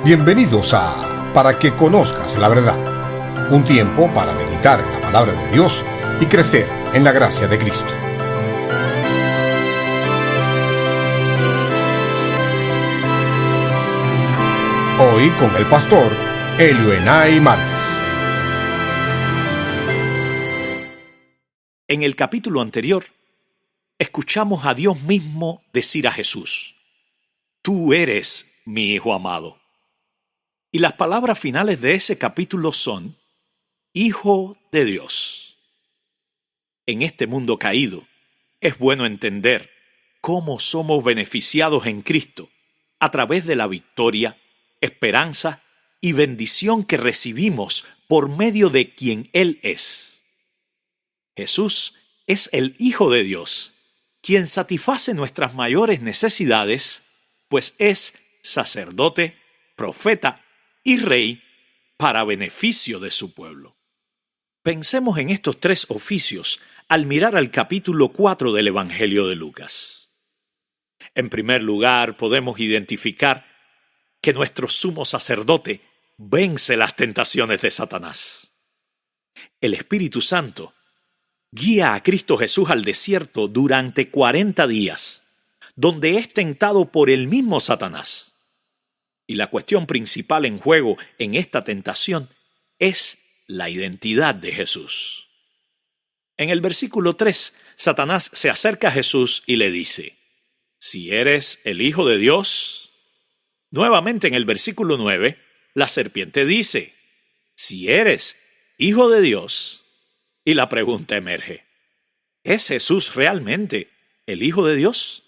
Bienvenidos a Para que conozcas la verdad, un tiempo para meditar en la palabra de Dios y crecer en la gracia de Cristo. Hoy con el pastor Elioenay Márquez. En el capítulo anterior, escuchamos a Dios mismo decir a Jesús: «Tú eres mi Hijo amado». Y las palabras finales de ese capítulo son: Hijo de Dios. En este mundo caído, es bueno entender cómo somos beneficiados en Cristo a través de la victoria, esperanza y bendición que recibimos por medio de quien Él es. Jesús es el Hijo de Dios, quien satisface nuestras mayores necesidades, pues es sacerdote, profeta y rey para beneficio de su pueblo. Pensemos en estos tres oficios al mirar al capítulo 4 del Evangelio de Lucas. En primer lugar, podemos identificar que nuestro sumo sacerdote vence las tentaciones de Satanás. El Espíritu Santo guía a Cristo Jesús al desierto durante 40 días, donde es tentado por el mismo Satanás. Y la cuestión principal en juego en esta tentación es la identidad de Jesús. En el versículo 3, Satanás se acerca a Jesús y le dice: «Si eres el Hijo de Dios». Nuevamente en el versículo 9, la serpiente dice: «Si eres Hijo de Dios». Y la pregunta emerge: ¿es Jesús realmente el Hijo de Dios?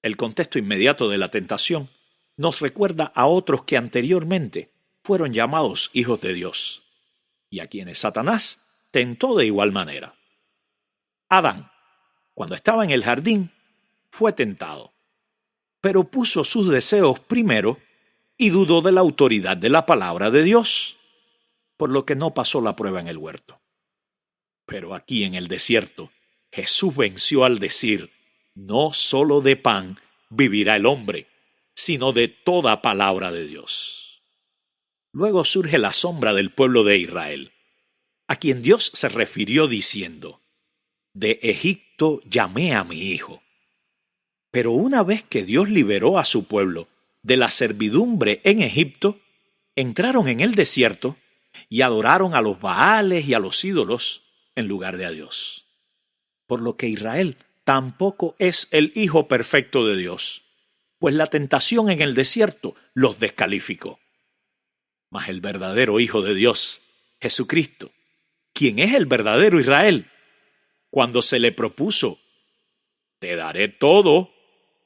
El contexto inmediato de la tentación nos recuerda a otros que anteriormente fueron llamados hijos de Dios, y a quienes Satanás tentó de igual manera. Adán, cuando estaba en el jardín, fue tentado, pero puso sus deseos primero y dudó de la autoridad de la palabra de Dios, por lo que no pasó la prueba en el huerto. Pero aquí en el desierto, Jesús venció al decir: «No solo de pan vivirá el hombre, sino de toda palabra de Dios». Luego surge la sombra del pueblo de Israel, a quien Dios se refirió diciendo: «De Egipto llamé a mi hijo». Pero una vez que Dios liberó a su pueblo de la servidumbre en Egipto, entraron en el desierto y adoraron a los Baales y a los ídolos en lugar de a Dios. Por lo que Israel tampoco es el hijo perfecto de Dios, pues la tentación en el desierto los descalificó. Mas el verdadero Hijo de Dios, Jesucristo, quien es el verdadero Israel, cuando se le propuso: «Te daré todo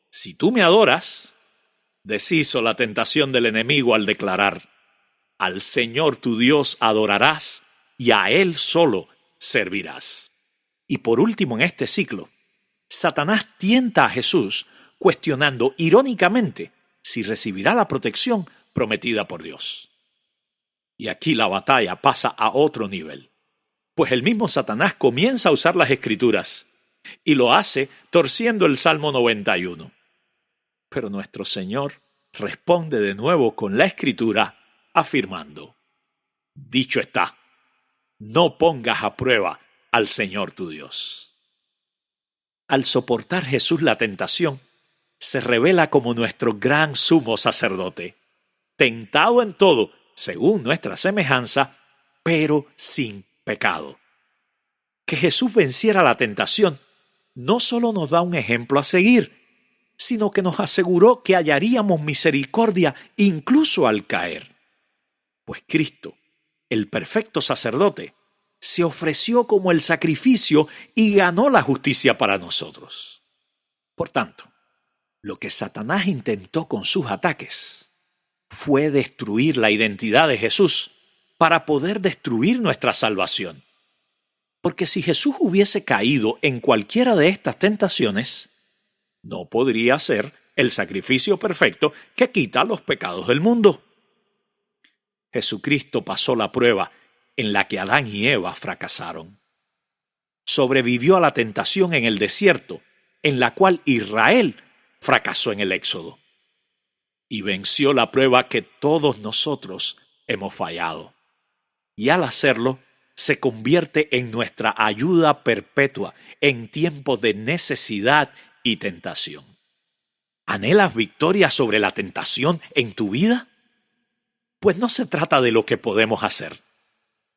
si tú me adoras», deshizo la tentación del enemigo al declarar: «Al Señor tu Dios adorarás y a Él solo servirás». Y por último en este ciclo, Satanás tienta a Jesús cuestionando irónicamente si recibirá la protección prometida por Dios. Y aquí la batalla pasa a otro nivel, pues el mismo Satanás comienza a usar las Escrituras y lo hace torciendo el Salmo 91. Pero nuestro Señor responde de nuevo con la Escritura afirmando: «Dicho está, no pongas a prueba al Señor tu Dios». Al soportar Jesús la tentación, se revela como nuestro gran sumo sacerdote, tentado en todo según nuestra semejanza, pero sin pecado. Que Jesús venciera la tentación no solo nos da un ejemplo a seguir, sino que nos aseguró que hallaríamos misericordia incluso al caer. Pues Cristo, el perfecto sacerdote, se ofreció como el sacrificio y ganó la justicia para nosotros. Por tanto, lo que Satanás intentó con sus ataques fue destruir la identidad de Jesús para poder destruir nuestra salvación. Porque si Jesús hubiese caído en cualquiera de estas tentaciones, no podría ser el sacrificio perfecto que quita los pecados del mundo. Jesucristo pasó la prueba en la que Adán y Eva fracasaron. Sobrevivió a la tentación en el desierto, en la cual Israel fracasó en el Éxodo. y venció la prueba que todos nosotros hemos fallado. Y al hacerlo, se convierte en nuestra ayuda perpetua en tiempos de necesidad y tentación. ¿Anhelas victoria sobre la tentación en tu vida? Pues no se trata de lo que podemos hacer.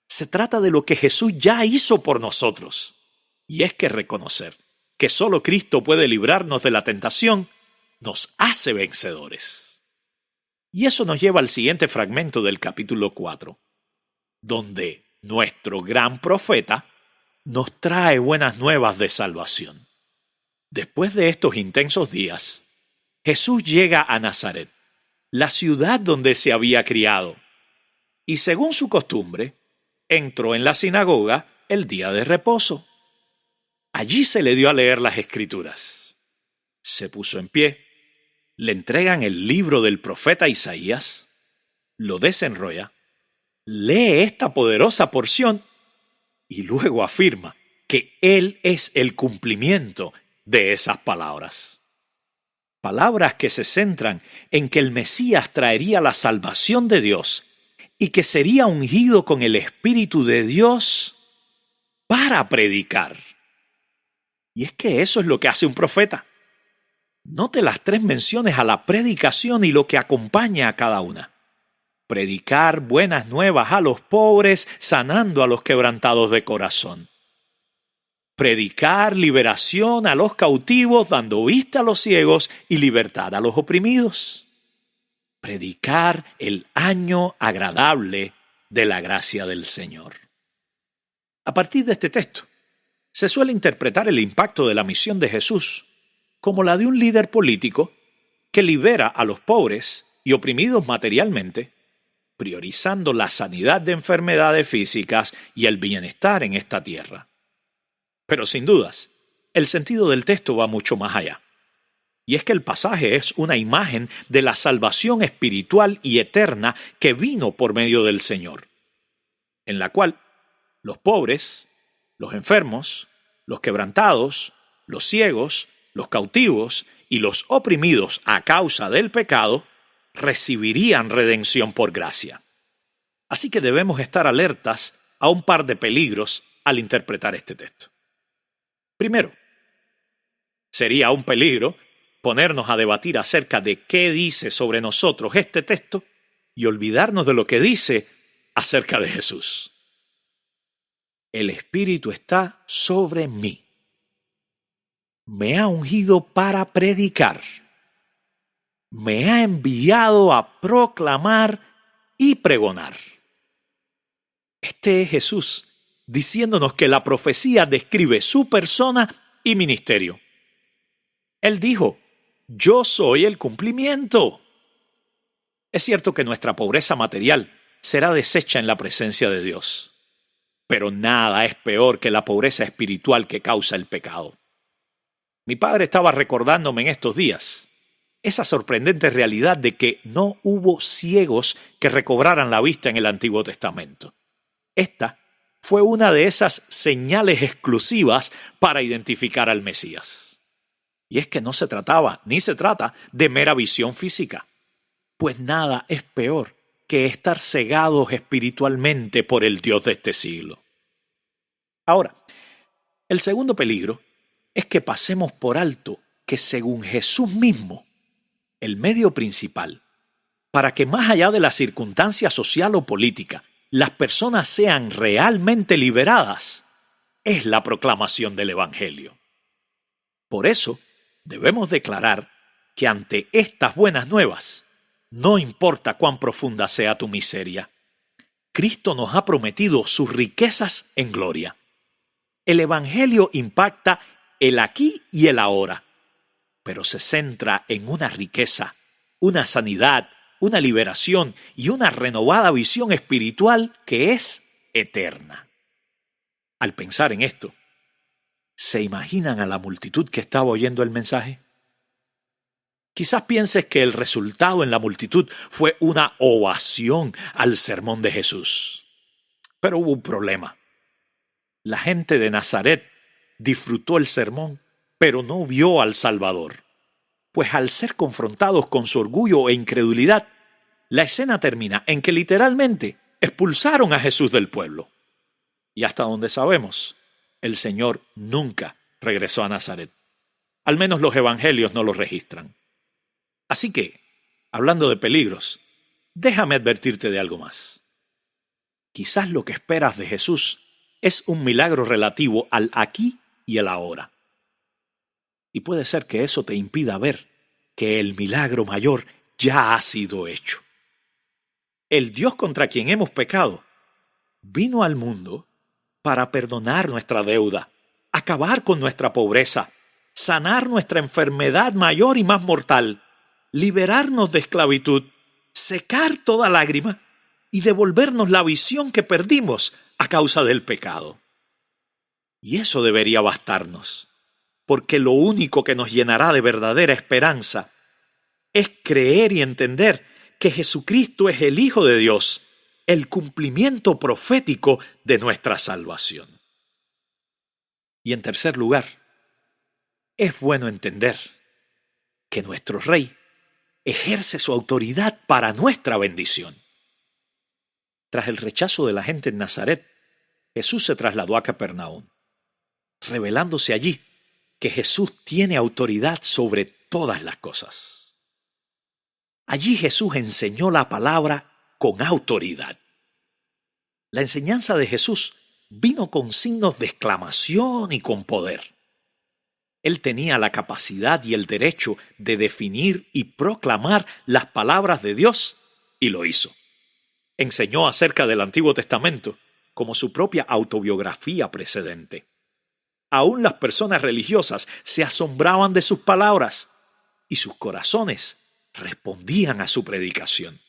Se trata de lo que Jesús ya hizo por nosotros. Y es que reconocer que solo Cristo puede librarnos de la tentación nos hace vencedores. Y eso nos lleva al siguiente fragmento del capítulo 4, donde nuestro gran profeta nos trae buenas nuevas de salvación. Después de estos intensos días, Jesús llega a Nazaret, la ciudad donde se había criado, y según su costumbre, entró en la sinagoga el día de reposo. Allí se le dio a leer las Escrituras. Se puso en pie, le entregan el libro del profeta Isaías, lo desenrolla, lee esta poderosa porción y luego afirma que Él es el cumplimiento de esas palabras. Palabras que se centran en que el Mesías traería la salvación de Dios y que sería ungido con el Espíritu de Dios para predicar. Y es que eso es lo que hace un profeta. Note las 3 menciones a la predicación y lo que acompaña a cada una. Predicar buenas nuevas a los pobres, sanando a los quebrantados de corazón. Predicar liberación a los cautivos, dando vista a los ciegos y libertad a los oprimidos. Predicar el año agradable de la gracia del Señor. A partir de este texto, se suele interpretar el impacto de la misión de Jesús como la de un líder político que libera a los pobres y oprimidos materialmente, priorizando la sanidad de enfermedades físicas y el bienestar en esta tierra. Pero sin dudas, el sentido del texto va mucho más allá. Y es que el pasaje es una imagen de la salvación espiritual y eterna que vino por medio del Señor, en la cual los pobres, los enfermos, los quebrantados, los ciegos, los cautivos y los oprimidos a causa del pecado recibirían redención por gracia. Así que debemos estar alertas a un par de peligros al interpretar este texto. Primero, sería un peligro ponernos a debatir acerca de qué dice sobre nosotros este texto y olvidarnos de lo que dice acerca de Jesús. El Espíritu está sobre mí. Me ha ungido para predicar. Me ha enviado a proclamar y pregonar. Este es Jesús diciéndonos que la profecía describe su persona y ministerio. Él dijo: yo soy el cumplimiento. Es cierto que nuestra pobreza material será deshecha en la presencia de Dios, pero nada es peor que la pobreza espiritual que causa el pecado. Mi padre estaba recordándome en estos días esa sorprendente realidad de que no hubo ciegos que recobraran la vista en el Antiguo Testamento. Esta fue una de esas señales exclusivas para identificar al Mesías. Y es que no se trataba, ni se trata, de mera visión física, pues nada es peor que estar cegados espiritualmente por el Dios de este siglo. Ahora, el segundo peligro es que pasemos por alto que según Jesús mismo, el medio principal para que más allá de la circunstancia social o política, las personas sean realmente liberadas, es la proclamación del Evangelio. Por eso, debemos declarar que ante estas buenas nuevas, no importa cuán profunda sea tu miseria, Cristo nos ha prometido sus riquezas en gloria. El Evangelio impacta el aquí y el ahora, pero se centra en una riqueza, una sanidad, una liberación y una renovada visión espiritual que es eterna. Al pensar en esto, ¿se imaginan a la multitud que estaba oyendo el mensaje? Quizás pienses que el resultado en la multitud fue una ovación al sermón de Jesús. Pero hubo un problema. La gente de Nazaret disfrutó el sermón, pero no vio al Salvador. pues al ser confrontados con su orgullo e incredulidad, la escena termina en que literalmente expulsaron a Jesús del pueblo. Y hasta donde sabemos, el Señor nunca regresó a Nazaret. Al menos los evangelios no lo registran. Así que, hablando de peligros, déjame advertirte de algo más. Quizás lo que esperas de Jesús es un milagro relativo al aquí y el ahora. Y puede ser que eso te impida ver que el milagro mayor ya ha sido hecho. El Dios contra quien hemos pecado vino al mundo para perdonar nuestra deuda, acabar con nuestra pobreza, sanar nuestra enfermedad mayor y más mortal, liberarnos de esclavitud, secar toda lágrima y devolvernos la visión que perdimos a causa del pecado. Y eso debería bastarnos, porque lo único que nos llenará de verdadera esperanza es creer y entender que Jesucristo es el Hijo de Dios, el cumplimiento profético de nuestra salvación. Y en tercer lugar, es bueno entender que nuestro Rey ejerce su autoridad para nuestra bendición. Tras el rechazo de la gente en Nazaret, Jesús se trasladó a Capernaum, revelándose allí que Jesús tiene autoridad sobre todas las cosas. Allí Jesús enseñó la palabra con autoridad. La enseñanza de Jesús vino con signos de exclamación y con poder. Él tenía la capacidad y el derecho de definir y proclamar las palabras de Dios, y lo hizo. Enseñó acerca del Antiguo Testamento como su propia autobiografía precedente. Aún las personas religiosas se asombraban de sus palabras y sus corazones respondían a su predicación.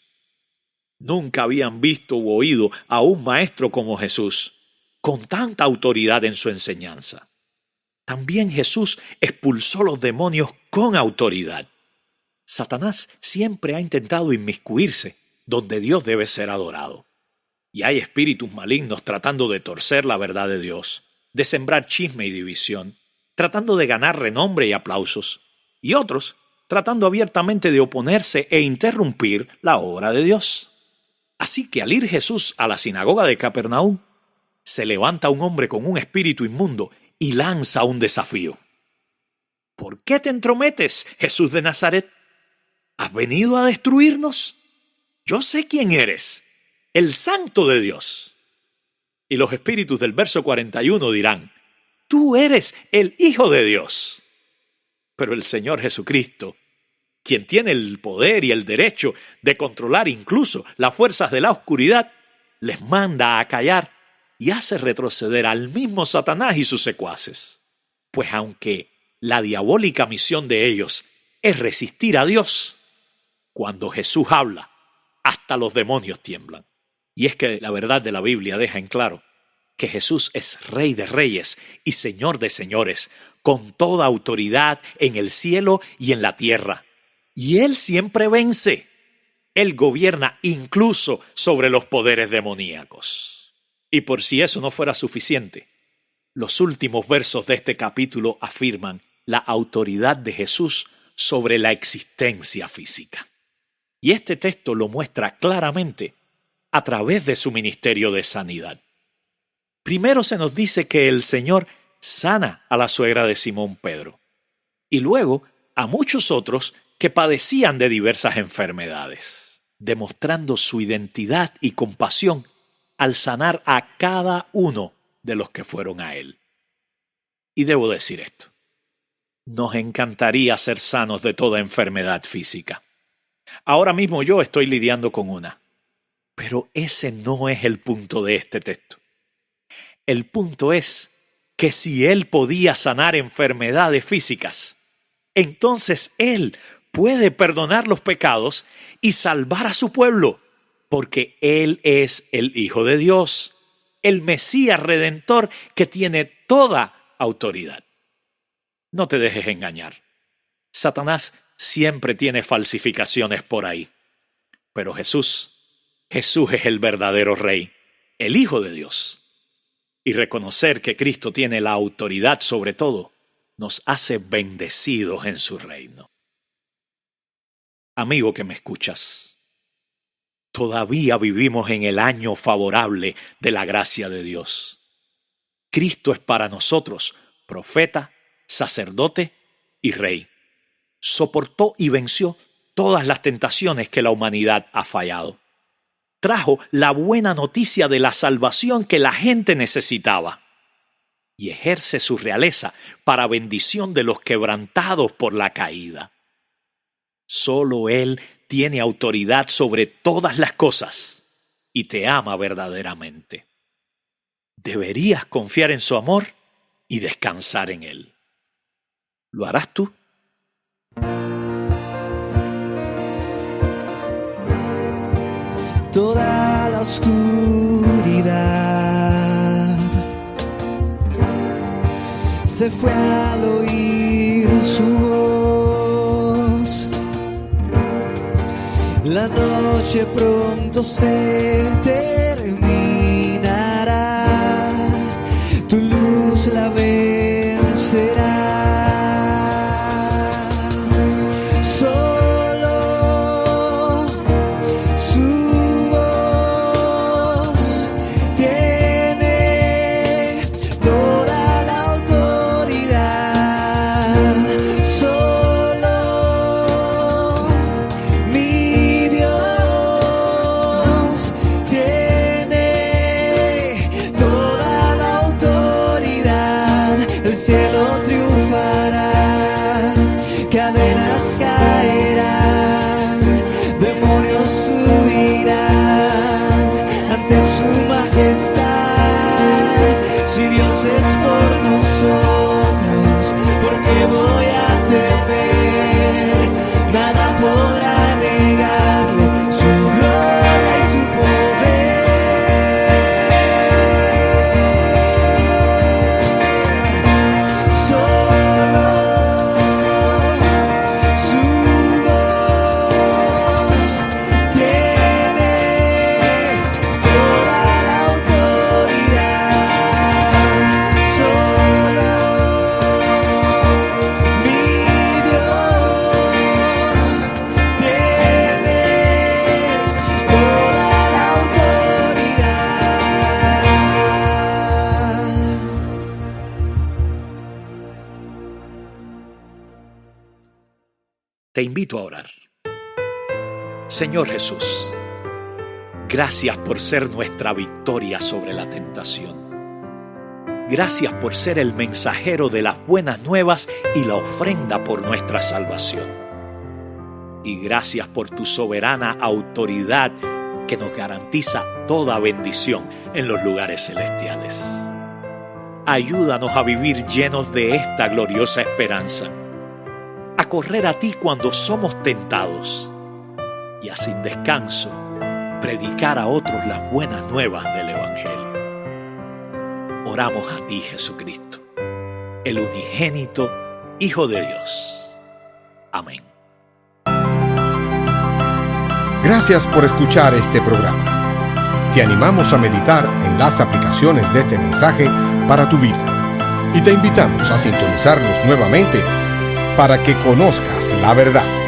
Nunca habían visto u oído a un maestro como Jesús, con tanta autoridad en su enseñanza. También Jesús expulsó los demonios con autoridad. Satanás siempre ha intentado inmiscuirse donde Dios debe ser adorado. Y hay espíritus malignos tratando de torcer la verdad de Dios, de sembrar chisme y división, tratando de ganar renombre y aplausos, y otros tratando abiertamente de oponerse e interrumpir la obra de Dios. Así que al ir Jesús a la sinagoga de Capernaum, se levanta un hombre con un espíritu inmundo y lanza un desafío. ¿Por qué te entrometes, Jesús de Nazaret? ¿Has venido a destruirnos? Yo sé quién eres, el Santo de Dios. Y los espíritus del verso 41 dirán, tú eres el Hijo de Dios. Pero el Señor Jesucristo, quien tiene el poder y el derecho de controlar incluso las fuerzas de la oscuridad, les manda a callar y hace retroceder al mismo Satanás y sus secuaces. Pues aunque la diabólica misión de ellos es resistir a Dios, cuando Jesús habla, hasta los demonios tiemblan. Y es que la verdad de la Biblia deja en claro que Jesús es Rey de Reyes y Señor de Señores, con toda autoridad en el cielo y en la tierra. Y Él siempre vence. Él gobierna incluso sobre los poderes demoníacos. Y por si eso no fuera suficiente, los últimos versos de este capítulo afirman la autoridad de Jesús sobre la existencia física. Y este texto lo muestra claramente a través de su ministerio de sanidad. Primero se nos dice que el Señor sana a la suegra de Simón Pedro, y luego a muchos otros que padecían de diversas enfermedades, demostrando su identidad y compasión al sanar a cada uno de los que fueron a Él. Y debo decir esto, nos encantaría ser sanos de toda enfermedad física. Ahora mismo yo estoy lidiando con una, pero ese no es el punto de este texto. El punto es que si Él podía sanar enfermedades físicas, entonces Él puede perdonar los pecados y salvar a su pueblo, porque Él es el Hijo de Dios, el Mesías Redentor que tiene toda autoridad. No te dejes engañar. Satanás siempre tiene falsificaciones por ahí. Pero Jesús es el verdadero Rey, el Hijo de Dios. Y reconocer que Cristo tiene la autoridad sobre todo nos hace bendecidos en su reino. Amigo que me escuchas, todavía vivimos en el año favorable de la gracia de Dios. Cristo es para nosotros profeta, sacerdote y rey. Soportó y venció todas las tentaciones que la humanidad ha fallado. Trajo la buena noticia de la salvación que la gente necesitaba y ejerce su realeza para bendición de los quebrantados por la caída. Solo Él tiene autoridad sobre todas las cosas y te ama verdaderamente. Deberías confiar en su amor y descansar en Él. ¿Lo harás tú? Toda la oscuridad se fue al oír su voz. La noche pronto se terminará, tu luz la vencerá. Si Dios es por nosotros, ¿por qué voy a temer? Nada podrá negarle su gloria y su poder. Solo su voz tiene toda la autoridad. Te invito a orar. Señor Jesús, gracias por ser nuestra victoria sobre la tentación. Gracias por ser el mensajero de las buenas nuevas y la ofrenda por nuestra salvación. Y gracias por tu soberana autoridad que nos garantiza toda bendición en los lugares celestiales. Ayúdanos a vivir llenos de esta gloriosa esperanza, a correr a ti cuando somos tentados y a sin descanso predicar a otros las buenas nuevas del Evangelio. Oramos a ti, Jesucristo, el unigénito Hijo de Dios. Amén. Gracias por escuchar este programa. Te animamos a meditar en las aplicaciones de este mensaje para tu vida y te invitamos a sintonizarnos nuevamente para que conozcas la verdad.